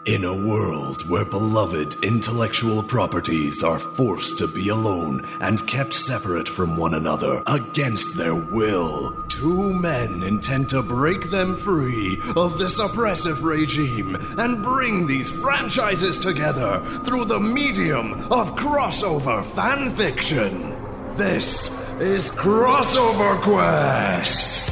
In a world where beloved intellectual properties are forced to be alone and kept separate from one another against their will, two men intend to break them free of this oppressive regime and bring these franchises together through the medium of crossover fanfiction. This is Crossover Quest!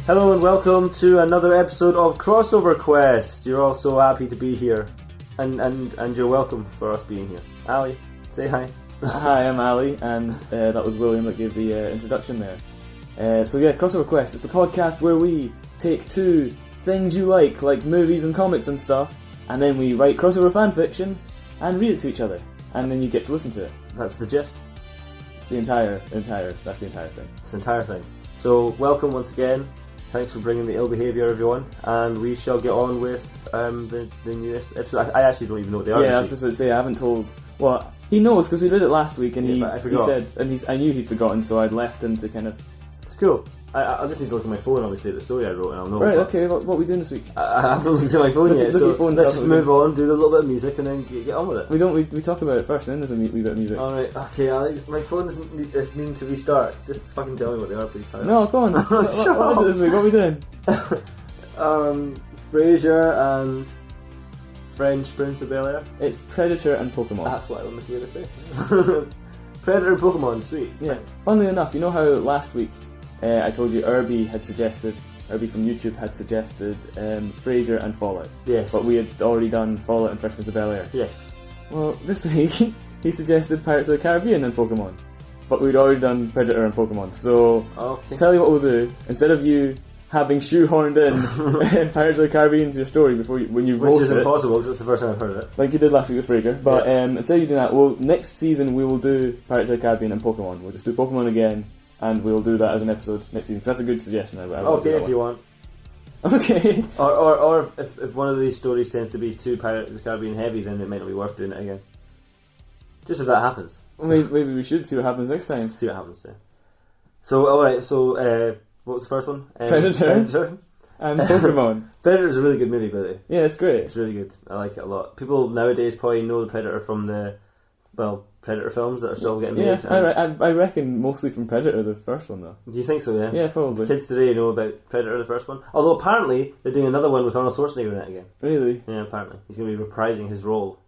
Hello and welcome to another episode of Crossover Quest. You're all so happy to be here, and you're welcome for us being here. Ali, say hi. Hi, I'm Ali, and that was William that gave the introduction there. So yeah, Crossover Quest, it's the podcast where we take two things you like movies and comics and stuff, and then we write crossover fanfiction and read it to each other, and then you get to listen to it. That's the gist. It's the entire thing. It's the entire thing. So welcome once again. Thanks for bringing the ill behaviour, everyone, and we shall get on with the newest episode. I actually don't even know what they are. Yeah, I was just about to say, I haven't told. Well, he knows because we did it last week, and I forgot. he said, and I knew he'd forgotten, so I'd left him to kind of. It's cool. I just need to look at my phone, obviously, at the story I wrote, and I'll know. Right, okay, what are we doing this week? I haven't looked at my phone yet, so let's just move on, do a little bit of music, and then get on with it. We talk about it first, and then there's a wee bit of music. Alright, okay, my phone doesn't need to restart. Just fucking tell me what they are, please. No, go on. What is it this week? What are we doing? Frasier and French Prince of Bel-Air. It's Predator and Pokemon. That's what I was going to say. Predator and Pokemon, sweet. Yeah. Funnily enough, you know how last week I told you Irby from YouTube had suggested Frasier and Fallout. Yes. But we had already done Fallout and Fresh Prince of Bel-Air. Yes. Well, this week he suggested Pirates of the Caribbean and Pokemon. But we'd already done Predator and Pokemon. So, Tell you what we'll do. Instead of you having shoehorned in Pirates of the Caribbean into your story when you wrote it. Which is impossible because it's the first time I've heard of it. Like you did last week with Frasier. But instead of you doing that, next season we will do Pirates of the Caribbean and Pokemon. We'll just do Pokemon again. And we'll do that as an episode next season. That's a good suggestion. Okay, if you want. Okay. Or if one of these stories tends to be too Pirates of the Caribbean heavy, then it might not be worth doing it again. Just if that happens. Maybe we should see what happens next time. See what happens then. So, alright, what was the first one? Predator. And Pokemon. Predator's a really good movie, by the way. Yeah, it's great. It's really good. I like it a lot. People nowadays probably know the Predator from the Predator films that are still getting made. Yeah, I reckon mostly from Predator, the first one, though. Do you think so, yeah? Yeah, probably. Kids today know about Predator, the first one. Although apparently they're doing another one with Arnold Schwarzenegger in it again. Really? Yeah, apparently. He's going to be reprising his role.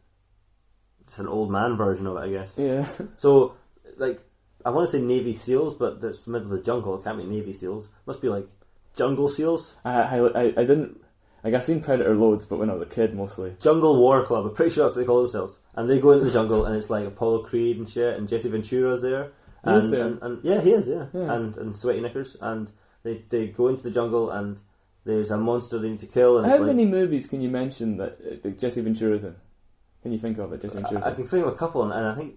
It's an old man version of it, I guess. Yeah. So, I want to say Navy SEALs, but it's the middle of the jungle. It can't be Navy SEAls. It must be Jungle SEALs. I didn't... I've seen Predator loads, but when I was a kid, mostly. Jungle War Club, I'm pretty sure that's what they call themselves. And they go into the jungle, and it's like Apollo Creed and shit, and Jesse Ventura's there. He is there? And yeah, he is, yeah. And Sweaty Knickers, and they go into the jungle, and there's a monster they need to kill. And How many movies can you mention that Jesse Ventura's in? Can you think of it, Jesse Ventura's in? I can think of a couple, and I think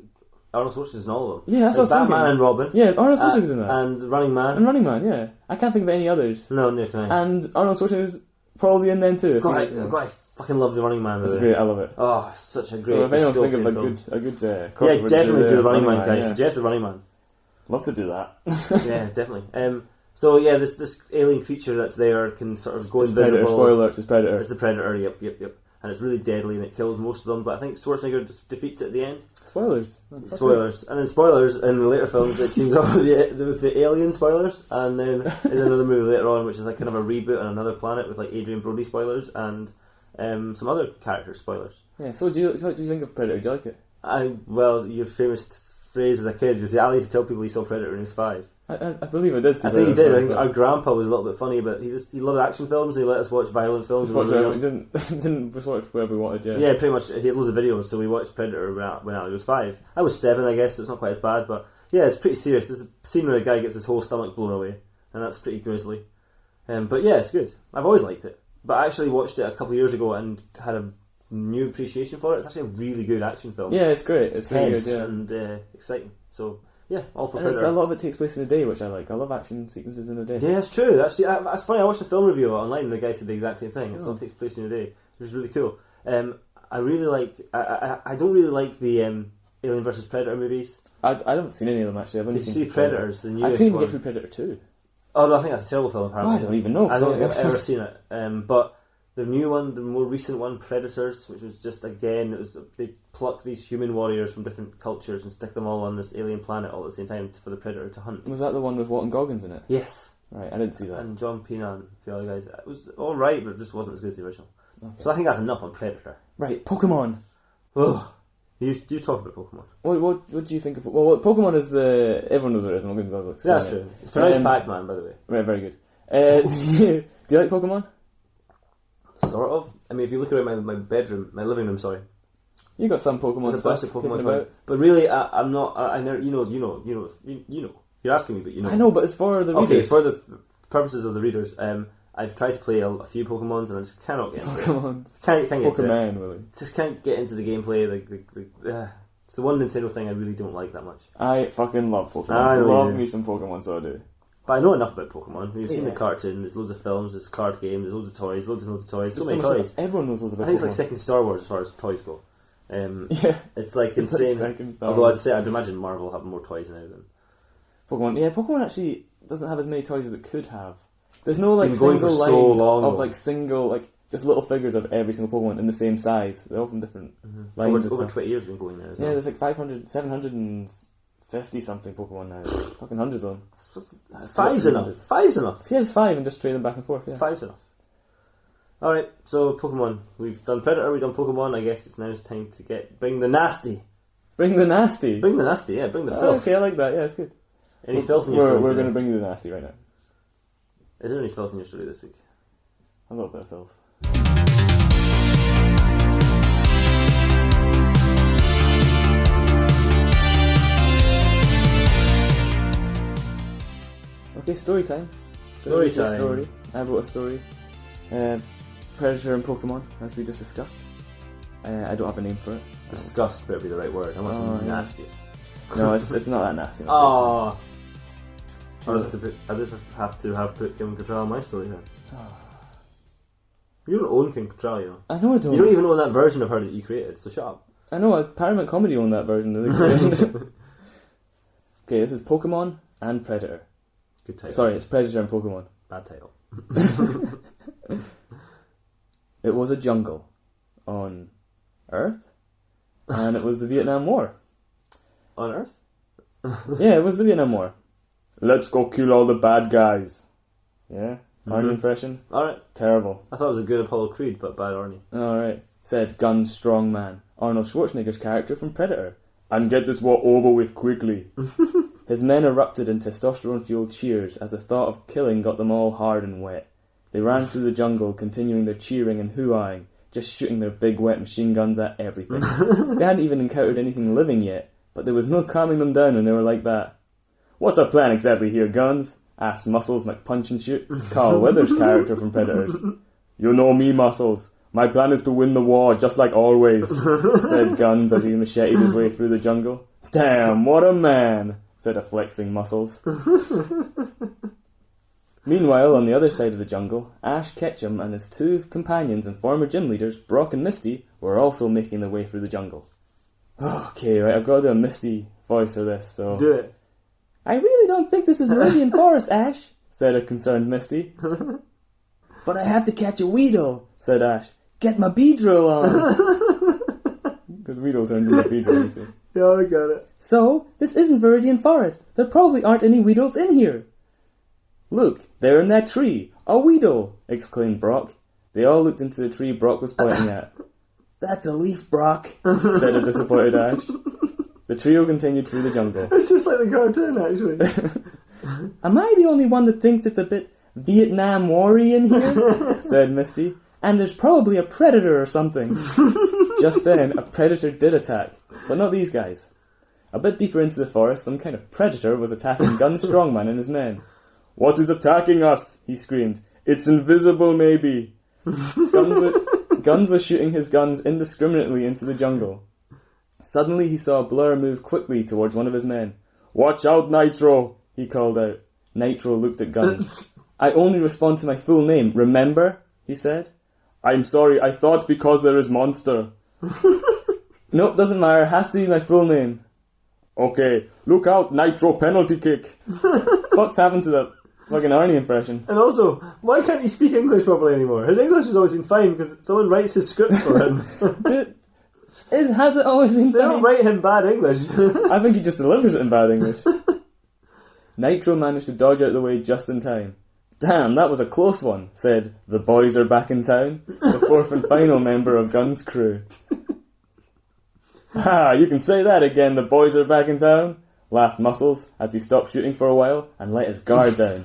Arnold Schwarzenegger's in all of them. Yeah, that's what I was thinking. Batman and Robin. Yeah, Arnold Schwarzenegger's in that. And Running Man. And Running Man, yeah. I can't think of any others. No, neither can I. And Arnold Schwarzenegger's probably in them too. God, I fucking love the Running Man. That's great, I love it. Oh, such a great. So if anyone think of a good crossover, yeah, definitely do the Running Man, guys. Yeah. Suggest the Running Man. Love to do that. Yeah, definitely. So yeah, this alien creature that's there can sort of go invisible. Predator, spoiler, it's Predator. It's the Predator. Yep. And it's really deadly and it kills most of them. But I think Schwarzenegger just defeats it at the end. Spoilers. Spoilers. And then spoilers in the later films. It teams up with the alien spoilers, and then there's another movie later on which is kind of a reboot on another planet with Adrian Brody spoilers and some other character spoilers. Yeah. So what do you think of Predator? Do you like it? Your famous phrase as a kid was, Ali used to tell people he saw Predator when he was 5. I believe I did. I think he did. I think our grandpa was a little bit funny, but he loved action films and he let us watch violent films. We didn't just watch whatever we wanted. Yeah, pretty much. He had loads of videos, so we watched Predator when Ali was 5. I was 7, I guess, so it's not quite as bad, but yeah, it's pretty serious. There's a scene where a guy gets his whole stomach blown away, and that's pretty grisly. But yeah, it's good. I've always liked it, but I actually watched it a couple of years ago and had a new appreciation for it. It's actually a really good action film. Yeah, it's great. It's really tense good, yeah. And exciting. So Yeah, all for And Predator. a lot of it takes place in the day, which I like. I love action sequences in the day. Yeah, that's true. That's funny. I watched a film review of it online and the guy said the exact same thing. It all Oh. takes place in the day, which is really cool. I really like... I don't really like the Alien vs Predator movies. I haven't seen any of them, actually. I've only Did you seen see Predators, the I newest couldn't even one? get through Predator 2. Oh, no, I think that's a terrible film, Oh, apparently. I don't even know. I don't think I've So- ever seen it. But the new one, the more recent one, Predators, which was just, again, they pluck these human warriors from different cultures and stick them all on this alien planet all at the same time for the Predator to hunt. Was that the one with Walton Goggins in it? Yes. Right, I didn't see that. And John Pena and a few other guys. It was alright, but it just wasn't as good as the original. Okay. So I think that's enough on Predator. Right, Pokemon. Ugh. You talk about Pokemon. What do you think of... Well, Pokemon is the... Everyone knows what it is. I'm not going to go explain Yeah, that's it. true. It's pronounced Um, Pac-Man, by the way. Right, very good. Do you like Pokemon? Sort of. I mean, if you look around my bedroom, my living room, sorry, You got some Pokemon there's a bunch stuff. of Pokemon kicking toys. about. But really, I'm not. I never. You know. You're asking me, but you know. I know, but it's for the readers. Okay, for the purposes of the readers, I've tried to play a few Pokemons and I just cannot get into it. Pokemon. Can't get into it. Pokemon, really. Just can't get into the gameplay. It's the one Nintendo thing I really don't like that much. I fucking love Pokemon. I I know you love do. me some Pokemon, so I do. But I know enough about Pokemon. We've seen Yeah. the cartoon. There's loads of films. There's card games. There's loads of toys. Loads and loads of toys. So There's many much toys. stuff. Everyone knows loads I about think Pokemon. it's like second Star Wars as far as toys go. Yeah. It's like It's like insane. second Star Although Wars. I'd imagine Marvel have more toys now than. Pokemon. Yeah, Pokemon actually doesn't have as many toys as it could have. There's no like Been going single for line so long, of though. like single like just little figures of every single Pokemon in the same size. They're all from different lines. and Over stuff. 20 years we've been going now. Yeah, there's like 500, 750 something Pokemon now. Fucking hundreds of them. Five's literally enough. hundreds. Five's enough. Yeah, just 5 and just trade them back and forth. Yeah. Five's enough. Alright, so Pokemon. We've done Predator, we've done Pokemon. I guess it's now time to bring the nasty. Bring the nasty. Bring the nasty, yeah, bring the Oh, filth. okay, I like that. Yeah, it's good. Any filth in your We're story? going to bring you the nasty right now. Is there any filth in your story this week? A little bit of filth. Okay, story time. Story It's a time. Story. I wrote a story. Predator and Pokemon, as we just discussed. I don't have a name for it. Disgust better be the right word. I want Oh, something yeah. nasty. No, it's not that nasty. Oh. I just have to have put King Cattrall in my story then. You don't own King Cattrall, you know. I know I don't. You don't even own that version of her that you created, so shut up. I know, Paramount Comedy owned that version. That they created. Okay, this is Pokemon and Predator. Good title. Sorry, it's Predator and Pokemon. Bad title. It was a jungle on Earth, and it was the Vietnam War. On Earth? Yeah, it was the Vietnam War. Let's go kill all the bad guys. Yeah? Arnie impression? Alright. Terrible. I thought it was a good Apollo Creed, but bad Arnie. Alright. Said Gun Strong Man, Arnold Schwarzenegger's character from Predator. And get this war over with quickly. His men erupted in testosterone-fueled cheers as the thought of killing got them all hard and wet. They ran through the jungle, continuing their cheering and hoo-ahing, just shooting their big wet machine guns at everything. They hadn't even encountered anything living yet, but there was no calming them down when they were like that. What's our plan exactly here, Guns? Asked Muscles McPunch-and-Shoot, Carl Weathers' character from Predators. You know me, Muscles. My plan is to win the war, just like always, said Guns as he macheted his way through the jungle. Damn, what a man, said a flexing Muscles. Meanwhile, on the other side of the jungle, Ash Ketchum and his two companions and former gym leaders, Brock and Misty, were also making their way through the jungle. Okay, right, I've got to do a Misty voice for this, so... Do it. I really don't think this is Meridian Forest, Ash, said a concerned Misty. But I have to catch a Weedle, said Ash. Get my Beedrill on. Because Weedle turned into Beedrill, you see. Yeah, I got it. So, this isn't Viridian Forest. There probably aren't any Weedles in here. Look, there in that tree. A Weedle, exclaimed Brock. They all looked into the tree Brock was pointing at. That's a leaf, Brock, said a disappointed Ash. The trio continued through the jungle. It's just like the cartoon, actually. Am I the only one that thinks it's a bit Vietnam War-y in here? Said Misty. And there's probably a predator or something. Just then, a predator did attack, but not these guys. A bit deeper into the forest, some kind of predator was attacking Gun Strongman and his men. What is attacking us? He screamed. It's invisible, maybe. Guns was shooting his guns indiscriminately into the jungle. Suddenly he saw a blur move quickly towards one of his men. "Watch out, Nitro," he called out. Nitro looked at Guns. "I only respond to my full name, remember?" he said. "I'm sorry, I thought because there is Monster." "Nope, doesn't matter, it has to be my full name." "Okay, look out, Nitro penalty kick." Fuck's happened to that fucking Arnie impression? And also, why can't he speak English properly anymore? His English has always been fine because someone writes his scripts for him. Has it always been They fine? don't write him bad English. I think he just delivers it in bad English. Nitro managed to dodge out of the way just in time. "Damn, that was a close one," said "The boys are back in town," the fourth and final member of Gun's crew. "Ha, you can say that again, the boys are back in town," laughed Muscles as he stopped shooting for a while and let his guard down.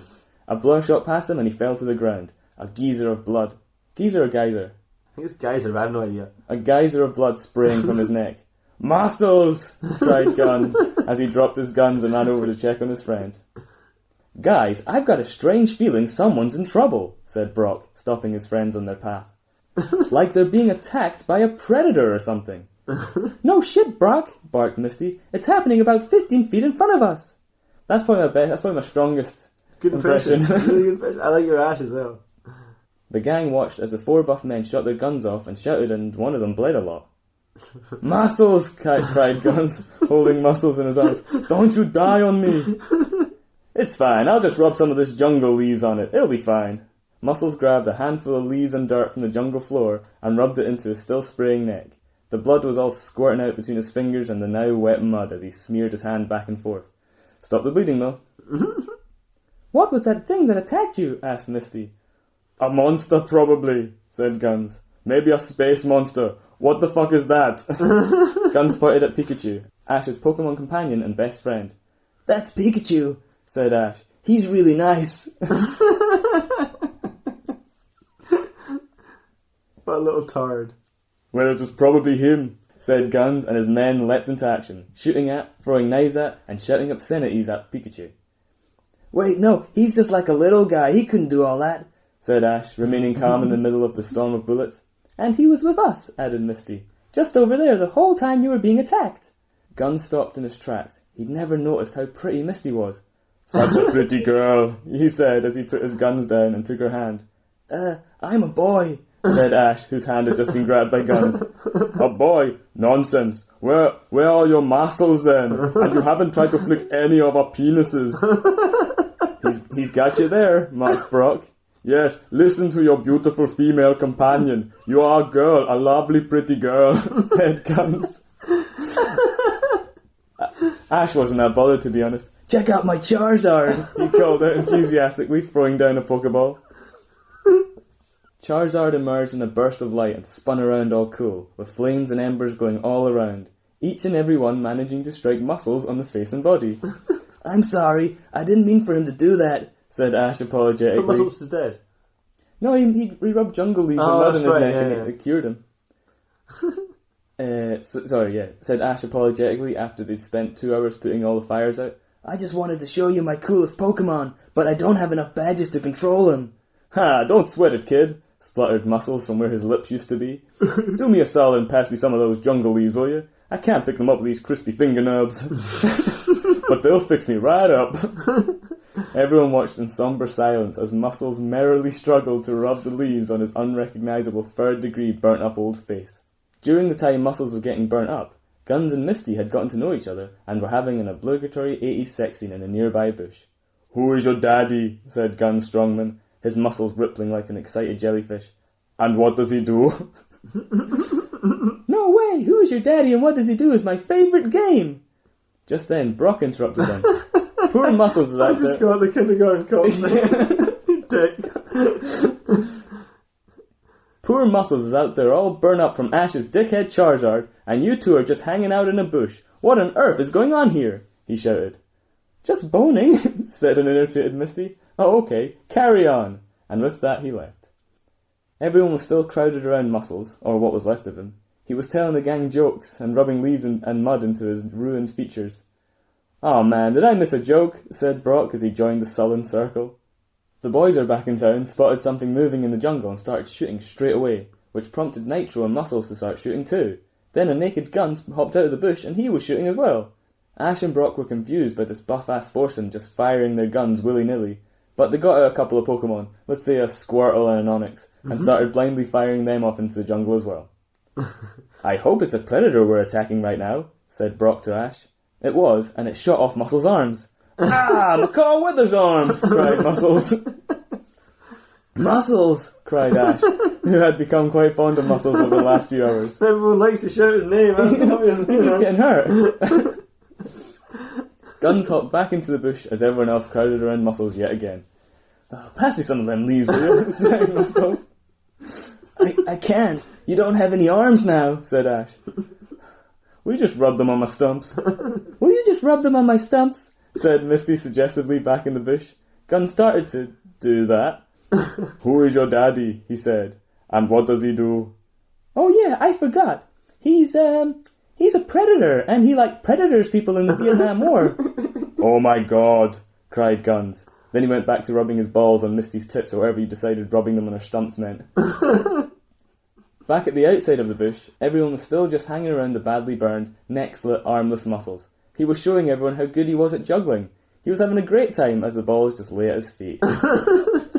A blower shot past him and he fell to the ground. A geyser of blood. Geyser or geyser? I think it's geyser, I have no idea. A geyser of blood spraying from his neck. "Muscles!" cried Guns as he dropped his guns and ran over to check on his friend. "Guys, I've got a strange feeling someone's in trouble," said Brock, stopping his friends on their path. "Like they're being attacked by a predator or something." "No shit, Brock," barked Misty. "It's happening about 15 feet in front of us." That's probably my best. That's probably my strongest Good impression. Really good impression. I like your Ash as well. The gang watched as the four buff men shot their guns off and shouted, and one of them bled a lot. "Muscles!" cried Guns, holding Muscles in his arms. "Don't you die on me!" "It's fine, I'll just rub some of this jungle leaves on it. It'll be fine." Muscles grabbed a handful of leaves and dirt from the jungle floor and rubbed it into his still spraying neck. The blood was all squirting out between his fingers and the now wet mud as he smeared his hand back and forth. "Stop the bleeding, though." "What was that thing that attacked you?" asked Misty. "A monster, probably," said Guns. "Maybe a space monster. What the fuck is that?" Guns pointed at Pikachu, Ash's Pokemon companion and best friend. "That's Pikachu," said Ash. "He's really nice." What a little tard. "Well, it was probably him," said Guns, and his men leapt into action, shooting at, throwing knives at, and shouting obscenities at Pikachu. "Wait, no, he's just like a little guy. He couldn't do all that," said Ash, remaining calm in the middle of the storm of bullets. "And he was with us," added Misty. "Just over there the whole time you were being attacked." Guns stopped in his tracks. He'd never noticed how pretty Misty was. "Such a pretty girl," he said as he put his guns down and took her hand. I'm a boy," said Ash, whose hand had just been grabbed by Guns. "A boy? Nonsense. Where are your muscles then? And you haven't tried to flick any of our penises." He's got you there, mocked Brock. "Yes, listen to your beautiful female companion. You are a girl, a lovely pretty girl," said Guns. Ash wasn't that bothered, to be honest. "Check out my Charizard," he called out enthusiastically, throwing down a Pokeball. Charizard emerged in a burst of light and spun around all cool, with flames and embers going all around, each and every one managing to strike Muscles on the face and body. "I'm sorry, I didn't mean for him to do that," said Ash apologetically. But Muscles is dead. No, he rubbed jungle leaves and mud in his neck and it cured him. Said Ash apologetically after they'd spent 2 hours putting all the fires out. "I just wanted to show you my coolest Pokemon, but I don't have enough badges to control him." "Ha, don't sweat it, kid," spluttered Muscles from where his lips used to be. "Do me a solid and pass me some of those jungle leaves, will you? I can't pick them up with these crispy fingernails. But they'll fix me right up." Everyone watched in sombre silence as Muscles merrily struggled to rub the leaves on his unrecognisable third-degree burnt-up old face. During the time Muscles was getting burnt up, Guns and Misty had gotten to know each other and were having an obligatory 80s sex scene in a nearby bush. "Who is your daddy?" said Guns Strongman, his muscles rippling like an excited jellyfish. "And what does he do?" "No way! Who is your daddy and what does he do is my favourite game!" Just then, Brock interrupted them. Poor Muscles is out there. I just got the kindergarten costume. You dick. Poor Muscles is out there all burnt up from Ash's dickhead Charizard, and you two are just hanging out in a bush. What on earth is going on here? He shouted. "Just boning," said an irritated Misty. "Oh, okay, carry on." And with that he left. Everyone was still crowded around Muscles, or what was left of him. He was telling the gang jokes and rubbing leaves and mud into his ruined features. "Oh man, did I miss a joke?" said Brock as he joined the sullen circle. The boys are back in town, spotted something moving in the jungle and started shooting straight away, which prompted Nitro and Muscles to start shooting too. Then a naked Gun hopped out of the bush and he was shooting as well. Ash and Brock were confused by this buff-ass foursome just firing their guns willy-nilly, but they got out a couple of Pokemon, let's say a Squirtle and an Onix, and started blindly firing them off into the jungle as well. I hope it's a predator we're attacking right now, said Brock to Ash. It was, and it shot off Muscles' arms. Ah, Macaw Wither's arms, cried Muscles. Muscles, cried Ash, who had become quite fond of Muscles over the last few hours. Everyone likes to shout his name. He's getting hurt. Guns hopped back into the bush as everyone else crowded around Muscles yet again. Oh, pass me some of them leaves, will you? said Muscles. I can't. You don't have any arms now, said Ash. Will you just rub them on my stumps? Will you just rub them on my stumps? Said Misty suggestively back in the bush. Gun started to do that. Who is your daddy? He said. And what does he do? Oh yeah, I forgot. He's a predator, and he predators people in the Vietnam War. Oh my god, cried Guns. Then he went back to rubbing his balls on Misty's tits or whatever he decided rubbing them on her stumps meant. Back at the outside of the bush, everyone was still just hanging around the badly burned, neck-slit, armless Muscles. He was showing everyone how good he was at juggling. He was having a great time as the balls just lay at his feet.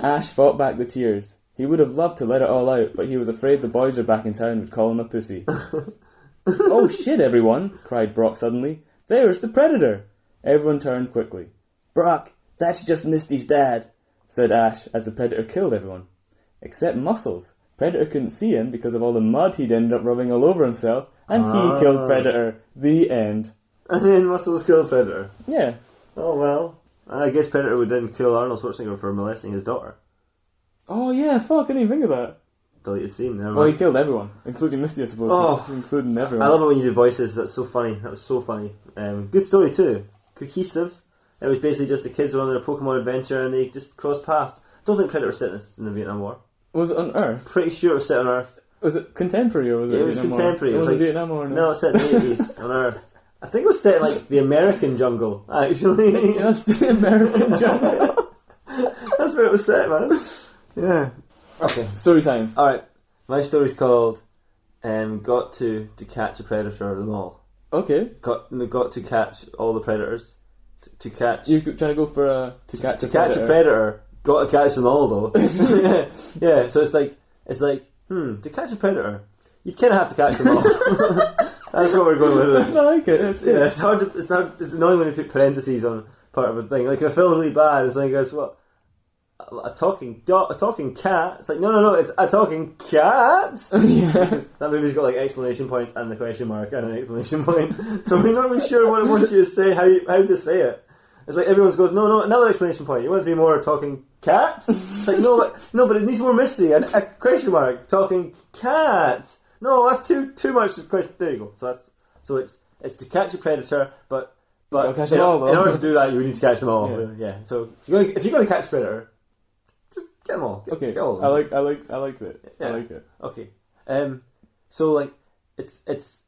Ash fought back the tears. He would have loved to let it all out, but he was afraid the boys are back in town would call him a pussy. Oh shit, everyone, cried Brock suddenly. There's the predator. Everyone turned quickly. Brock, that's just Misty's dad, said Ash as the predator killed everyone. Except Muscles. Predator couldn't see him because of all the mud he'd ended up rubbing all over himself, and he killed Predator. The end. And then Muscles killed Predator. Yeah. Oh well. I guess Predator would then kill Arnold Schwarzenegger for molesting his daughter. Oh yeah, fuck, I didn't even think of that. Deleted scene. Never Well, mind. he killed everyone, including Misty, I suppose. Oh. Including everyone. I love it when you do voices. That's so funny. That was so funny. Good story too. Cohesive. It was basically just the kids were on their Pokemon adventure and they just crossed paths. Don't think Predator was set in the Vietnam War. Was it on Earth? Pretty sure it was set on Earth. Was it contemporary or was it? It was Vietnam contemporary. War? It was like like Vietnam War. No, it's set in the 80s on Earth. I think it was set in like the American jungle. Actually, Just the American jungle. That's where it was set, man. Yeah. Okay. Story time. All right. My story's called "Got to Catch a Predator" at the mall. Okay. Got to catch all the predators. To catch. You're trying to go for to catch a predator. Got to catch them all though. yeah. So it's like to catch a predator, you kind of have to catch them all. That's what we're going with. I like it. It's good. Yeah, it's annoying when you put parentheses on part of a thing. Like if I feel really bad, it's like, guys, what? A talking cat. It's like no, it's a talking cat. Yeah. That movie's got like exclamation points and a question mark and an exclamation point. So we're not really sure what it wants you to say, how to say it. It's like everyone's going, no, another exclamation point. You want to do more talking cat? It's like no, but it needs more mystery and a question mark. Talking cat. No, that's too much question. There you go. So it's to catch a predator, but catch them all, in order to do that, you would need to catch them all. Yeah. So if you're going to catch a predator, just get them all. Okay. Get all of them. I like it. Yeah. I like it. Okay. So like it's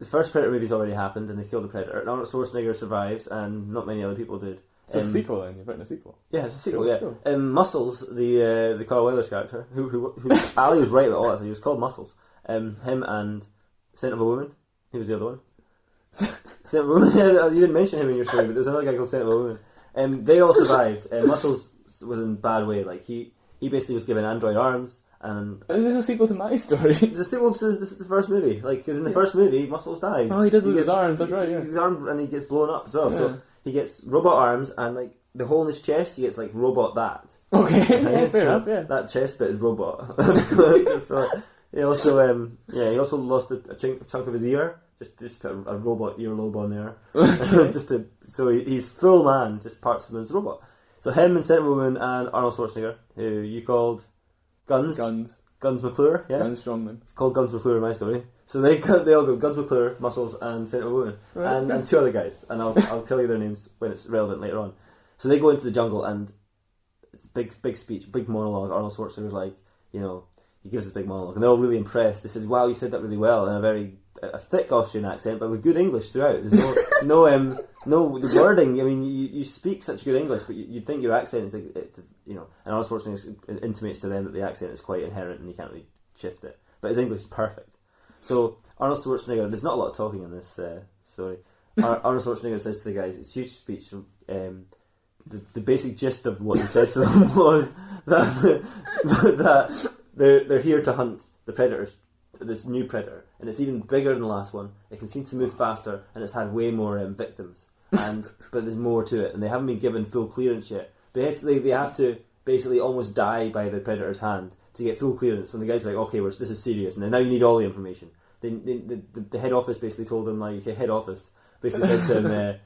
the first Predator movie's already happened and they killed the Predator. And Arnold Schwarzenegger survives and not many other people did. It's a sequel then, you've written a sequel. Yeah, it's a sequel, yeah. Cool. Muscles, the Carl Weathers character, who Ali was right about all that, so he was called Muscles. Him and Scent of a Woman, he was the other one. Scent of a Woman, yeah, you didn't mention him in your story, but there's another guy called Scent of a Woman. They all survived. Muscles was in a bad way, like he basically was given android arms. And is this a sequel to my story? It's a sequel to the first movie, like because in the first movie, Muscles dies. Oh, he does lose his arms. That's right. Yeah. His arm and he gets blown up as well. Yeah. So he gets robot arms and like the hole in his chest, he gets like robot that. Okay, right? yeah, fair enough. Yeah, that chest bit is robot. He also he also lost a chunk of his ear. Just put a robot earlobe on there. He's full man, just parts of him as a robot. So him and Scent of a Woman and Arnold Schwarzenegger, who you called Guns McClure, yeah? Guns Strongman. It's called Guns McClure in my story. So they all go Guns McClure, Muscles, and Scent of a Woman. Right. And two other guys. And I'll tell you their names when it's relevant later on. So they go into the jungle and it's a big speech, big monologue. Arnold Schwarzenegger's like, he gives this big monologue. And they're all really impressed. They said, wow, you said that really well in a thick Austrian accent, but with good English throughout. There's no the wording. I mean, you speak such good English, but you'd think your accent is and Arnold Schwarzenegger intimates to them that the accent is quite inherent and you can't really shift it. But his English is perfect. So Arnold Schwarzenegger, there's not a lot of talking in this story. Arnold Schwarzenegger says to the guys, it's a huge speech. The basic gist of what he said to them was that they're here to hunt the predators, this new predator, and it's even bigger than the last one. It can seem to move faster, and it's had way more victims. But there's more to it, and they haven't been given full clearance yet. Basically, they have to almost die by the predator's hand to get full clearance. When the guy's like, okay, this is serious, and now you need all the information. The head office basically told him, like, head office basically said to him,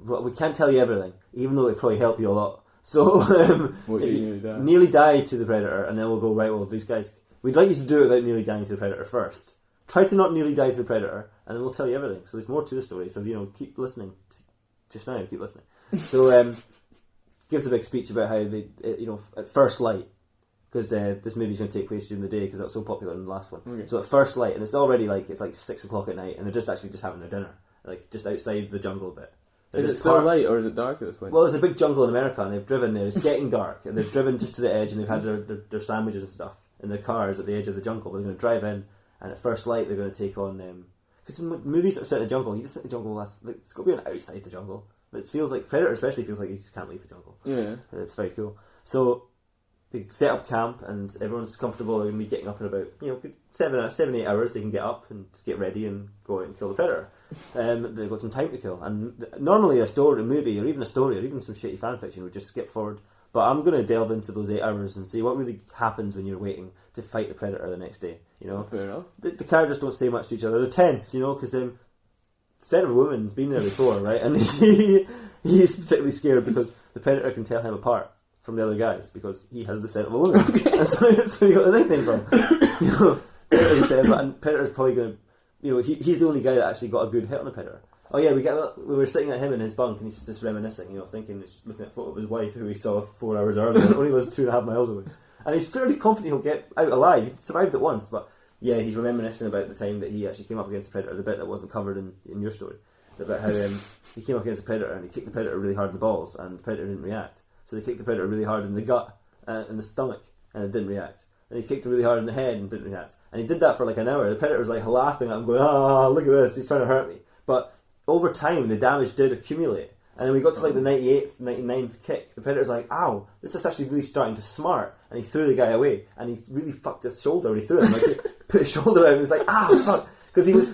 well, we can't tell you everything, even though it probably help you a lot. So if you nearly die to the predator, and then we'll go, right, well, these guys, we'd like you to do it without nearly dying to the predator first. Try to not nearly die to the predator, and then we'll tell you everything. So there's more to the story. So, keep listening. Just now, keep listening. So gives a big speech about how they, at first light, because this movie's going to take place during the day because it was so popular in the last one. Okay. So at first light, and it's already it's 6 o'clock at night, and they're just having their dinner, just outside the jungle a bit. Is it still light or is it dark at this point? Well, there's a big jungle in America, and they've driven there. It's getting dark, and they've driven just to the edge, and they've had their sandwiches and stuff in their cars at the edge of the jungle. But they're going to drive in, and at first light, they're going to take on because movies that are set in the jungle, you just think the jungle it's got to be on outside the jungle. But it feels like Predator, especially, feels like you just can't leave the jungle. Yeah, it's very cool. So they set up camp, and everyone's comfortable. They're going to be getting up in about 7-8 hours. They can get up and get ready and go out and kill the predator. They've got some time to kill, and normally a movie, or even some shitty fanfiction would just skip forward. But I'm going to delve into those 8 hours and see what really happens when you're waiting to fight the predator the next day. Fair enough. The characters don't say much to each other. They're tense, because Son of a Woman's been there before, right? And he's particularly scared because the predator can tell him apart from the other guys because he has the scent of a woman. Okay. That's where he got the nickname from. And Predator's probably going to, he's the only guy that actually got a good hit on the predator. Oh yeah, we were sitting at him in his bunk, and he's just reminiscing, thinking, looking at a photo of his wife who he saw 4 hours earlier, and only lives 2.5 miles away. And he's fairly confident he'll get out alive. He survived it once, but yeah, he's reminiscing about the time that he actually came up against the predator, the bit that wasn't covered in your story, about how he came up against the predator and he kicked the predator really hard in the balls, and the predator didn't react. So they kicked the predator really hard in the gut, in the stomach, and it didn't react. And he kicked him really hard in the head and didn't react. And he did that for an hour. The predator was laughing at him, going, look at this, he's trying to hurt me. But over time, the damage did accumulate. And then we got to the 98th, 99th kick. The predator's like, ow, this is actually really starting to smart. And he threw the guy away. And he really fucked his shoulder when he threw him. He put his shoulder out and he was like, fuck. Because he was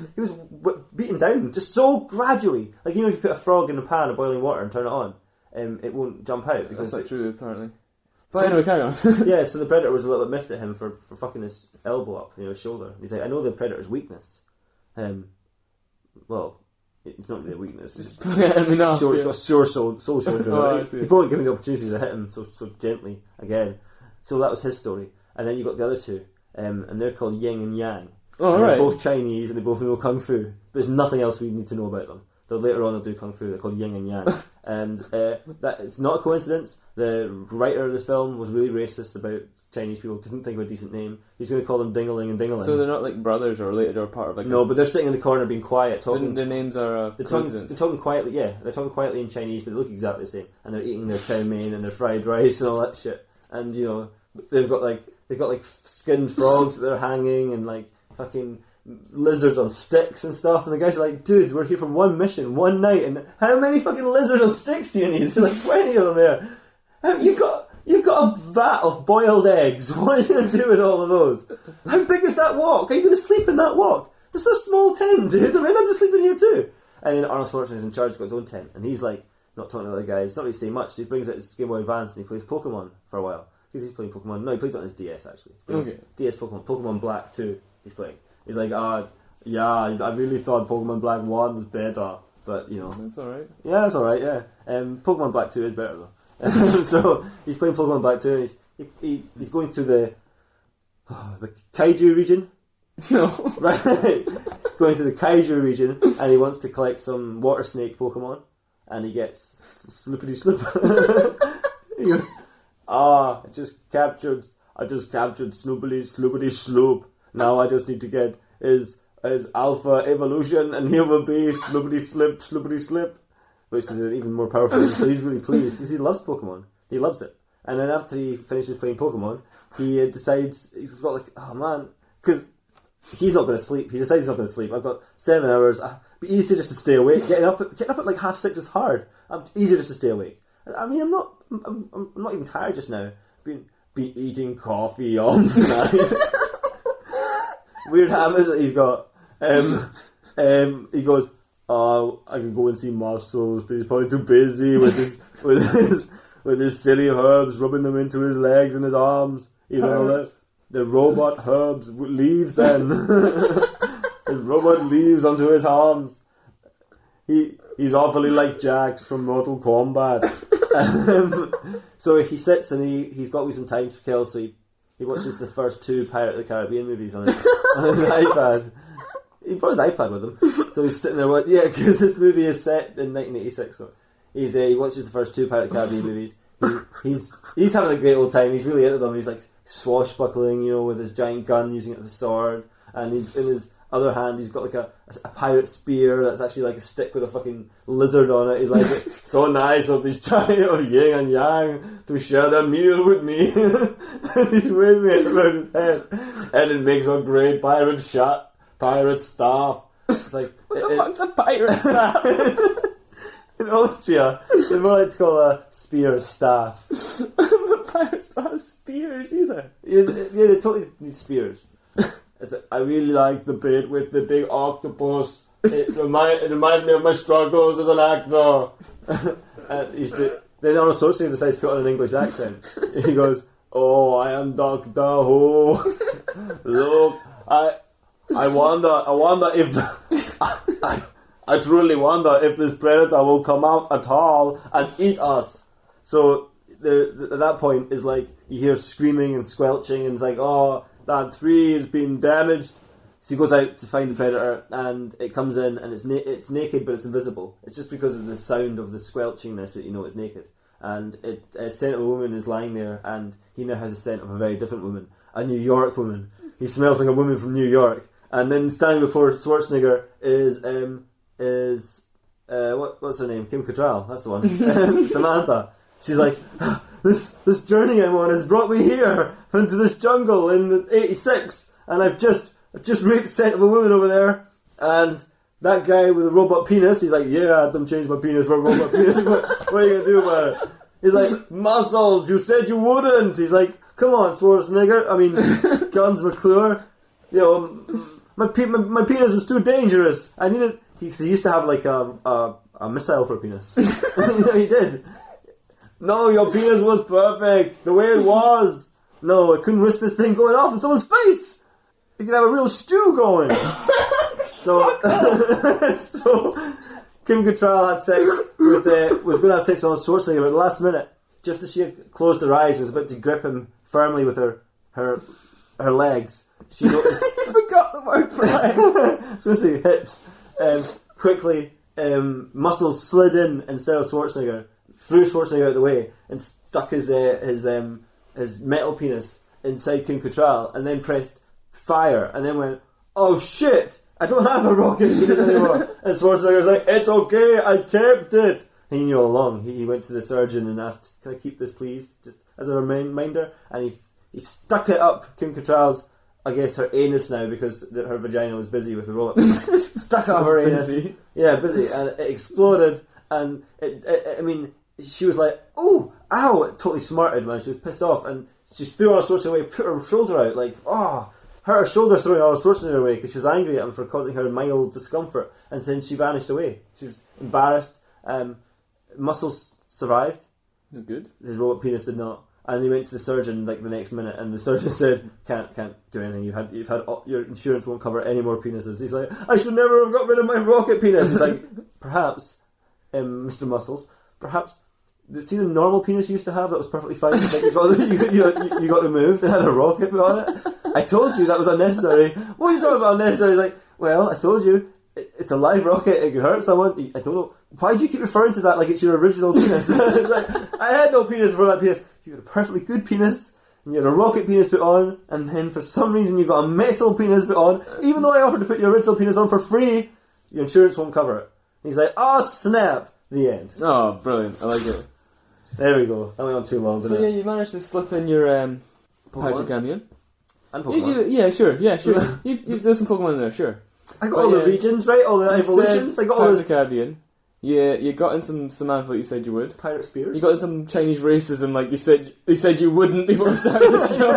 beaten down just so gradually. If you put a frog in a pan of boiling water and turn it on, it won't jump out. Because that's not true, apparently. But anyway, carry on. Yeah, so the predator was a little bit miffed at him for fucking his elbow up, his shoulder. He's like, I know the predator's weakness. Well, it's not really a weakness. It's just it's got sore soul shoulder. Right? He won't give him the opportunity to hit him so gently again. So that was his story. And then you got the other two, and they're called Yin and Yang. Oh, and right. They're both Chinese, and they both know Kung Fu. There's nothing else we need to know about them. Later on they'll do Kung Fu. They're called Yin and Yang. And that it's not a coincidence. The writer of the film was really racist about Chinese people. Didn't think of a decent name. He's going to call them Dingaling and Dingaling. So they're not brothers or related or part of No, but they're sitting in the corner being quiet, talking. So their names are coincidence. They're talking quietly, yeah. They're talking quietly in Chinese, but they look exactly the same. And they're eating their chow mein and their fried rice and all that shit. And they've got skinned frogs that they're hanging and fucking lizards on sticks and stuff, and the guys are like, dude, we're here for one mission, one night, and how many fucking lizards on sticks do you need? There's 20 of them there. You've got a vat of boiled eggs. What are you going to do with all of those? How big is that wok? Are you going to sleep in that wok? This is a small tent, dude. I mean, I have to sleep in here too. And then Arnold Schwarzenegger's in charge, he's got his own tent, and he's not talking to the other guys, not really saying much, so he brings out his Game Boy Advance and he plays Pokemon for a while. Because he's playing Pokemon. No, he plays it on his DS actually. Okay. DS Pokemon Black 2 he's playing. He's like, yeah, I really thought Pokemon Black 1 was better, but That's alright. Yeah, it's alright, yeah. Pokemon Black 2 is better though. So he's playing Pokemon Black 2 and he's going through the Kaiju region. No. Right? Going through the Kaiju region, and he wants to collect some water snake Pokemon, and he gets Slippity Slip. He goes, I just captured Snoopity Sloopity Sloop. Now I just need to get his alpha evolution, and he will be Sloopity Slip, which is an even more powerful. So he's really pleased because he loves Pokemon. He loves it. And then after he finishes playing Pokemon, he decides he's got because he's not going to sleep. He decides he's not going to sleep. I've got 7 hours. be easier just to stay awake. Getting up at like 6:30 is hard. Easier just to stay awake. I mean, I'm not even tired just now. Been eating coffee all night. Weird habits that he's got. He goes, "Oh, I can go and see Muscles, but he's probably too busy with his silly herbs, rubbing them into his legs and his arms. You know, the robot herbs leaves then. His robot leaves onto his arms. He's awfully like Jax from Mortal Kombat." So he sits and he's got some time to kill, so he watches the first 2 Pirate of the Caribbean movies on his iPad. He brought his iPad with him, so he's sitting there. Because this movie is set in 1986. So he watches the first 2 Pirate of the Caribbean movies. He's having a great old time. He's really into them. He's like swashbuckling, you know, with his giant gun, using it as a sword, and he's in his other hand he's got like a pirate spear that's actually like a stick with a fucking lizard on it. He's like, so nice of this giant of yin and yang to share their meal with me. And he's waving it around his head, and it makes a great pirate staff. It's like, what the fuck's a pirate staff? In Austria, they more like to call a spear a staff. The pirates don't have spears either. Yeah, they totally need spears. I really like the bit with the big octopus. It reminds me of my struggles as an actor. And then Arnold Schwarzenegger decides to put on an English accent. He goes, "Oh, I am Doctor Who. Look, I wonder if I truly wonder if this predator will come out at all and eat us." So at that point is like you hear screaming and squelching, and it's like, "Oh, that tree has been damaged." So he goes out to find the predator, and it comes in, and it's naked, but it's invisible. It's just because of the sound of the squelchingness that you know it's naked. And a scent of a woman is lying there, and he now has a scent of a very different woman, a New York woman. He smells like a woman from New York. And then standing before Schwarzenegger is what's her name? Kim Cattrall. That's the one. Samantha. She's like, this journey I'm on has brought me here into this jungle in '86, and I've just raped the scent of a woman over there, and that guy with a robot penis, he's like, "Yeah, I had them change my penis for a robot penis. What are you gonna do about it?" He's like, "Muscles, you said you wouldn't." He's like, "Come on, Schwarzenegger. I mean, Guns McClure. You know, my penis was too dangerous. I needed." He used to have like a missile for a penis. He did. "No, your penis was perfect, the way it was. No, I couldn't risk this thing going off in someone's face. You could have a real stew going." So Kim Cattrall had sex was going to have sex with Schwarzenegger, but at the last minute, just as she had closed her eyes, was about to grip him firmly with her legs, she noticed. You forgot the word for legs. So the hips. Quickly, Muscles slid in instead of Schwarzenegger, threw Schwarzenegger out of the way, and stuck his metal penis inside Kim Cattrall, and then pressed fire, and then went, "Oh shit, I don't have a rocket penis anymore." And Schwarzenegger's like, "It's okay, I kept it." And he knew all along. He went to the surgeon and asked, "Can I keep this, please, just as a reminder?" And he stuck it up Kim Cattrall's, I guess, her anus now, because her vagina was busy with the robot. Stuck up her anus. Busy. Yeah, busy, and it exploded. And I mean, she was like, "Oh, ow!" It totally smarted, man. She was pissed off, and she threw Arnold Schwarzenegger away, put her shoulder out, like, hurt her shoulder throwing Arnold Schwarzenegger away because she was angry at him for causing her mild discomfort, and then she vanished away. She was embarrassed. Muscles survived. Good. His robot penis did not. And he went to the surgeon like the next minute, and the surgeon said, "Can't do anything. You've had your insurance won't cover any more penises." He's like, "I should never have got rid of my rocket penis." He's like, "Perhaps, Mr. Muscles, perhaps." See the normal penis you used to have that was perfectly fine, that you got removed and had a rocket put on it? "I told you that was unnecessary." "What are you talking about unnecessary?" He's like, "Well, I told you, it's a live rocket, it could hurt someone." "I don't know. Why do you keep referring to that like it's your original penis?" Like, "I had no penis before that penis." "You had a perfectly good penis, and you had a rocket penis put on, and then for some reason you got a metal penis put on, even though I offered to put your original penis on for free. Your insurance won't cover it." He's like, "Oh, snap." The end. Oh, brilliant. I like it. There we go. That went on too long, didn't So it? yeah, you managed to slip in your Pirates of the Caribbean. And Pokemon. Yeah, sure. You there's some Pokemon in there, sure. I got all the regions right, all the evolutions. I got all Pirates the of the Caribbean. Yeah, you got in some Samantha like you said you would. pirate spears. You got in some Chinese racism like you said you wouldn't before we started the show.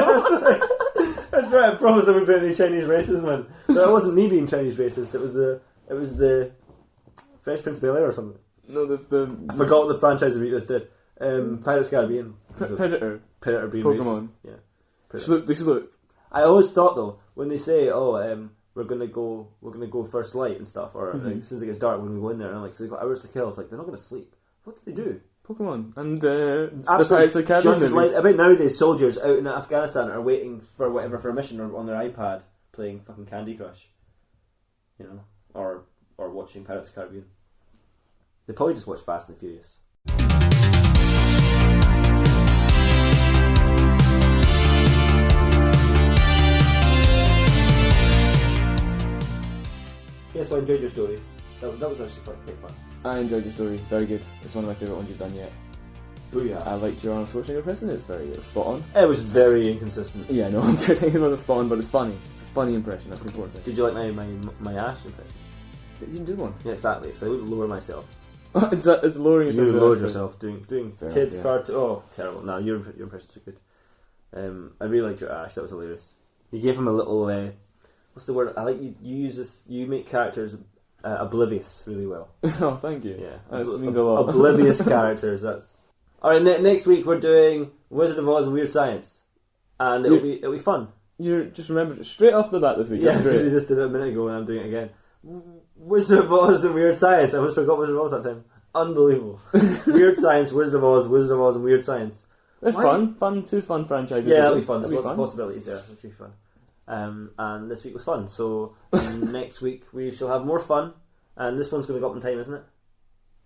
That's right. I promised there wouldn't be any Chinese racism, man. But it wasn't me being Chinese racist. It was the Fresh Prince of Bel-Air or something. No, I forgot what the franchise of just did. Pirates of the Caribbean. Predator Being Pokemon. racist. Yeah. They sloop. I always thought though, when they say, we're gonna go first light and stuff, or like, as soon as it gets dark, when we go in there, and I'm like, so they've got hours to kill. It's like they're not gonna sleep. What do they do? Pokemon and the Pirates of the Caribbean just as movies. I bet nowadays soldiers out in Afghanistan are waiting for a mission or on their iPad playing fucking Candy Crush, or watching Pirates of the Caribbean. They probably just watch Fast and the Furious. Yeah, so I enjoyed your story. That was actually quite fun. I enjoyed your story. Very good. It's one of my favourite ones you've done yet. Booyah. I liked your Arnold Schwarzenegger impression. It's very spot on. It was very inconsistent. Yeah, no, I'm kidding. It wasn't spot on, but it's funny. It's a funny impression. That's the important thing. Did you like my Ash impression? You didn't do one. Yeah, exactly. So I would lower myself. it's lowering yourself. You to lowered that yourself doing Fair kids' enough, cartoon. Oh, terrible. No, your impressions were good. I really liked your Ash. That was hilarious. You gave him a little. What's the word? I like you use this. You make characters oblivious really well. Oh, thank you. Yeah, that means a lot. Oblivious characters. That's all right. Next week we're doing Wizard of Oz and Weird Science, and it'll be fun. You just remembered it straight off the bat this week. Yeah, That's because great. you just did it a minute ago, and I'm doing it again. Wizard of Oz and Weird Science. I almost forgot Wizard of Oz that time. Unbelievable. Weird Science, Wizard of Oz, and Weird Science. They're fun. Two fun franchises. Yeah, that'll be fun. There's That'll be lots of fun. possibilities there. It'll be fun. And this week was fun. So next week we shall have more fun. And this one's going to go up in time, isn't it?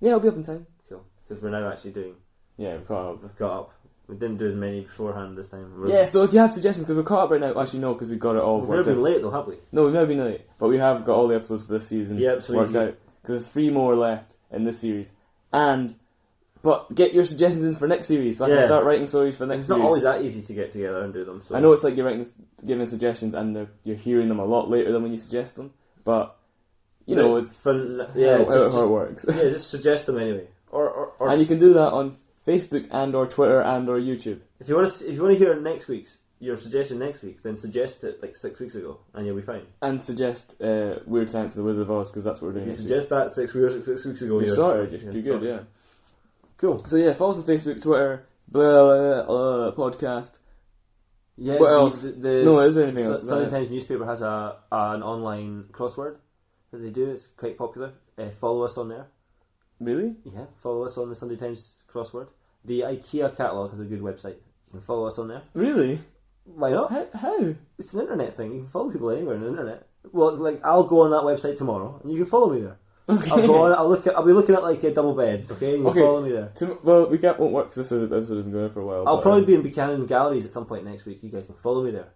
Yeah, it'll be up in time. Cool. Because we're now actually doing. Yeah, we've caught up. We've got up. We didn't do as many beforehand this time. Yeah, so if you have suggestions, because we're caught up right now, actually no, because we've got it all We've worked never out. been late though, have we? No, we've never been late, but we have got all the episodes for this season so worked out. Because there's 3 more left in this series. But get your suggestions in for next series, so I can start writing stories for next It's series. not always that easy to get together and do them. So. I know it's like you're giving suggestions and you're hearing them a lot later than when you suggest them, but you know it's fun. how it works. Yeah, just suggest them anyway. Or and you can do that on Facebook and or Twitter and or YouTube. If you want to hear your suggestion next week, then suggest it like 6 weeks ago, and you'll be fine. And suggest Weird Science and the Wizard of Oz, because that's what we're doing. If you suggest that 6 weeks ago, you're sorted. You're good, yeah. Cool. So yeah, follow us on Facebook, Twitter, podcast. Yeah. What else? No, is there anything else? Sunday Times newspaper has an online crossword that they do. It's quite popular. Follow us on there. Really? Yeah, follow us on the Sunday Times crossword. The IKEA catalogue has a good website. You can follow us on there. Really? Why not? How? It's an internet thing. You can follow people anywhere on the internet. Well, like I'll go on that website tomorrow, and you can follow me there. Okay. I'll go on. I'll be looking at like double beds. Okay, and you can follow me there. Well, won't work because this episode isn't going for a while. I'll probably be in Buchanan Galleries at some point next week. You guys can follow me there.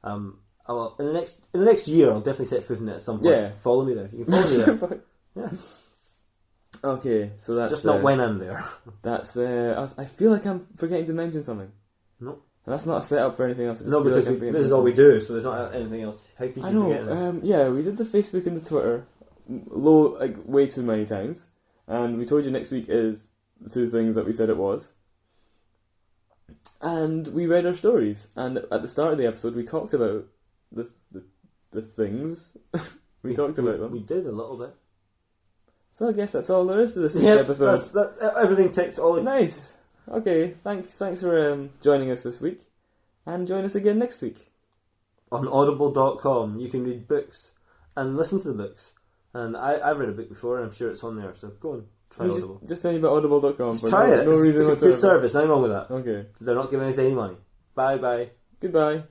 In the next year, I'll definitely set foot in it at some point. Yeah. Follow me there. You can follow me there. Yeah. Okay, so that's just not when I'm there. That's I feel like I'm forgetting to mention something. No. And that's not a setup for anything else. No, because this is all we do, so there's not anything else. How could you forget it? Yeah, we did the Facebook and the Twitter, way too many times, and we told you next week is the 2 things that we said it was. And we read our stories, and at the start of the episode, we talked about the things. we talked about them. We did a little bit. So I guess that's all there is to this week's episode. Everything ticked all. Nice. Okay, thanks for joining us this week, and join us again next week. On audible.com you can read books and listen to the books. And I've read a book before, and I'm sure it's on there, so go and try Audible. Just tell me about audible.com. Just try it. No reason it's a whatsoever. good service, nothing wrong with that. Okay. They're not giving us any money. Bye. Goodbye.